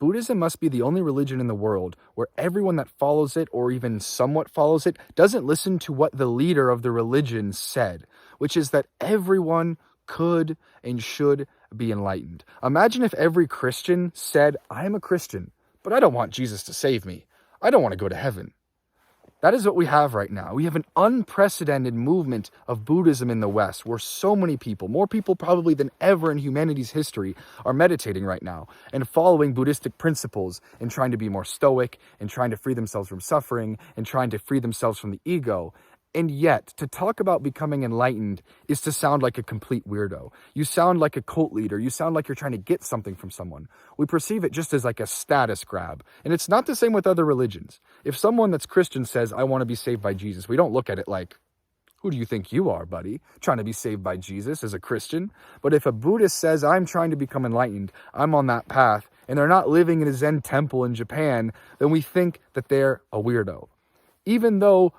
Buddhism must be the only religion in the world where everyone that follows it, or even somewhat follows it, doesn't listen to what the leader of the religion said, which is that everyone could and should be enlightened. Imagine if every Christian said, I am a Christian, but I don't want Jesus to save me. I don't want to go to heaven. That is what we have right now. We have an unprecedented movement of Buddhism in the West, where so many people, more people probably than ever in humanity's history, are meditating right now and following Buddhistic principles and trying to be more stoic and trying to free themselves from suffering and trying to free themselves from the ego. And yet, to talk about becoming enlightened is to sound like a complete weirdo. You sound like a cult leader. You sound like you're trying to get something from someone. We perceive it just as like a status grab. And it's not the same with other religions. If someone that's Christian says, I want to be saved by Jesus, we don't look at it like, who do you think you are, buddy? Trying to be saved by Jesus as a Christian? But if a Buddhist says, I'm trying to become enlightened, I'm on that path, and they're not living in a Zen temple in Japan, then we think that they're a weirdo. Even though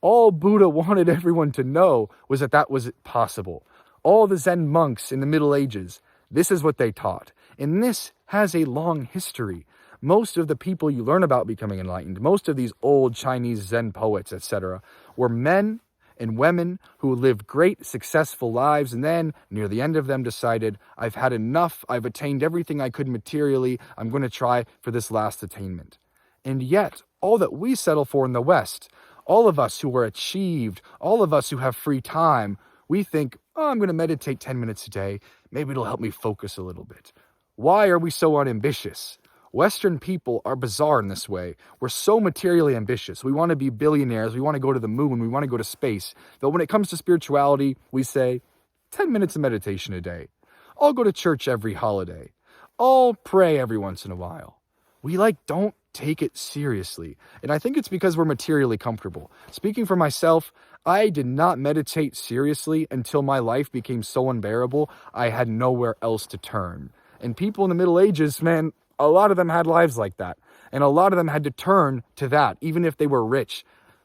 all Buddha wanted everyone to know was that that was possible. All the Zen monks in the Middle Ages, this is what they taught. And this has a long history. Most of the people you learn about becoming enlightened, most of these old Chinese Zen poets, etc., were men and women who lived great, successful lives, and then, near the end of them, decided, I've had enough, I've attained everything I could materially, I'm going to try for this last attainment. And yet, all that we settle for in the West, all of us who are achieved, all of us who have free time, we think, I'm going to meditate 10 minutes a day. Maybe it'll help me focus a little bit. Why are we so unambitious? Western people are bizarre in this way. We're so materially ambitious. We want to be billionaires. We want to go to the moon. We want to go to space. But when it comes to spirituality, we say, 10 minutes of meditation a day. I'll go to church every holiday. I'll pray every once in a while. We don't take it seriously. And I think it's because we're materially comfortable. Speaking for myself, I did not meditate seriously until my life became so unbearable, I had nowhere else to turn. And people in the Middle Ages, man, a lot of them had lives like that. And a lot of them had to turn to that, even if they were rich.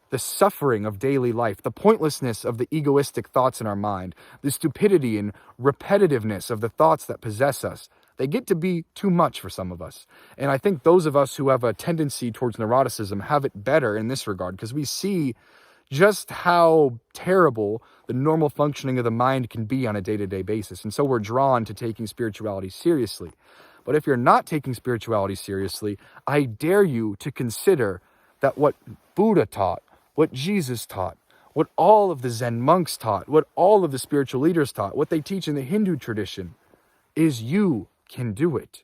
The suffering of daily life, the pointlessness of the egoistic thoughts in our mind, the stupidity and repetitiveness of the thoughts that possess us, they get to be too much for some of us. And I think those of us who have a tendency towards neuroticism have it better in this regard, because we see just how terrible the normal functioning of the mind can be on a day-to-day basis. And so we're drawn to taking spirituality seriously. But if you're not taking spirituality seriously, I dare you to consider that what Buddha taught, what Jesus taught, what all of the Zen monks taught, what all of the spiritual leaders taught, what they teach in the Hindu tradition, is you can do it.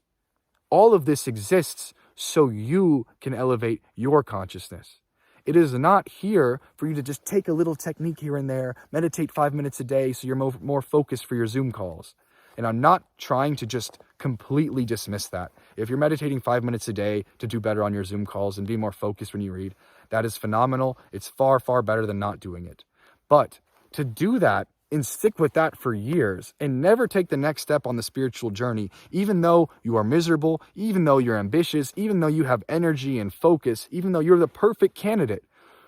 All of this exists so you can elevate your consciousness. It is not here for you to just take a little technique here and there, meditate 5 minutes a day so you're more focused for your Zoom calls. And I'm not trying to just completely dismiss that. If you're meditating 5 minutes a day to do better on your Zoom calls and be more focused when you read, that is phenomenal. It's far, far better than not doing it. But to do that and stick with that for years and never take the next step on the spiritual journey, even though you are miserable, even though you're ambitious, even though you have energy and focus, even though you're the perfect candidate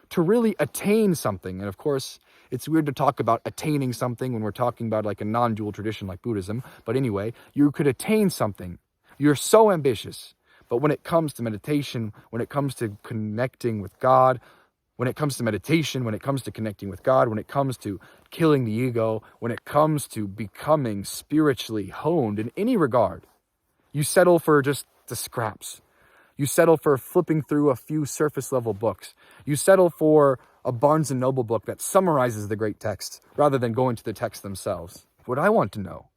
to really attain something. And of course, it's weird to talk about attaining something when we're talking about like a non-dual tradition like Buddhism. But anyway, you could attain something. You're so ambitious. But when it comes to meditation, when it comes to connecting with God, when it comes to meditation, when it comes to connecting with God, when it comes to killing the ego, when it comes to becoming spiritually honed in any regard, you settle for just the scraps. You settle for flipping through a few surface level books. You settle for a Barnes & Noble book that summarizes the great texts rather than going to the texts themselves. What I want to know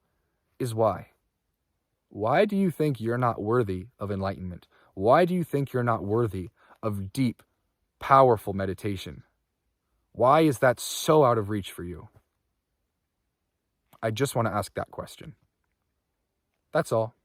is why. Why do you think you're not worthy of enlightenment? Why do you think you're not worthy of deep, powerful meditation? Why is that so out of reach for you? I just want to ask that question. That's all.